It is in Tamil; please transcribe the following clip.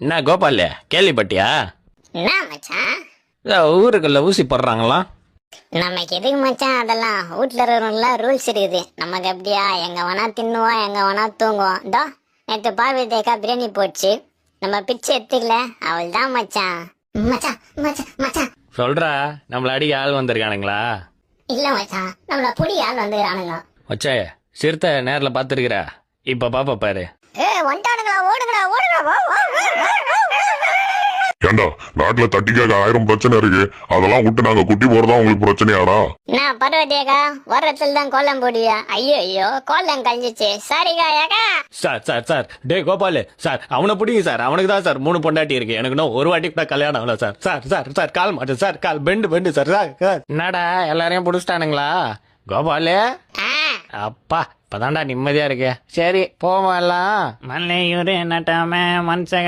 என்ன கோபால் கேள்விப்பட்டியா? என்ன மச்சான்? ஊருக்குள்ள ஊசி போடுறாங்களாம். நமக்கு எதுக்கு மச்சான் அதெல்லாம்? வீட்டுல இருக்கிறவங்கள ரூல்ஸ் இருக்குது. நமக்கு எப்படியா? எங்க வேணா தின்னுவோம், எங்க வேணா தூங்குவோம். இதோ நேற்று பார்வதி அக்கா பிரியாணி போச்சு, நம்ம பிச்சை எடுத்துக்கல, அவள் தான் மச்சான். மச்சான் மச்சான் மச்சான் சொல்றா, நம்மள அடிக்க ஆள் வந்திருக்கானுங்களா? இல்ல மச்சான், நம்மள புடி ஆள் வந்துக்கிறானுங்க. வச்சே சிறுத்தை நேரில் பார்த்துருக்குற, இப்ப பாப்பா பாரு. வந்துட்டானுங்களா? ஓடுங்கடா ஓடுங்கடா. ஏண்டா நாட்டுல தட்டிக்காக 1000 பிரச்சனை இருக்கு, அதெல்லாம் விட்டு நாங்க குட்டி போறதா உங்களுக்கு பிரச்சனையாடா? நான் பார்வதி அக்கா வரத்துல தான் கோலம் போடுவியா? ஐயோ ஐயோ கோலம் கழிஞ்சிச்சு, சாரிக்கா ஏக்கா. சார் சார் சார், டே கோபால் சார், அவனை பிடிங்க சார். அவனுக்கு தான் சார் 3 பொண்டாட்டி இருக்கு, எனக்கு இன்னும் ஒரு வாட்டி கூட கல்யாணம் ஆகல sir. Sir sir sir call மாட்டு சார், கால் பெண்டு சார். சார் என்னடா எல்லாரையும் பிடிச்சிட்டானுங்களா கோபால்? அப்பா இப்பதான்டா நிம்மதியா இருக்கு. சரி போவோம் எல்லாம். மல்லையூர் நட்டாம மனுஷ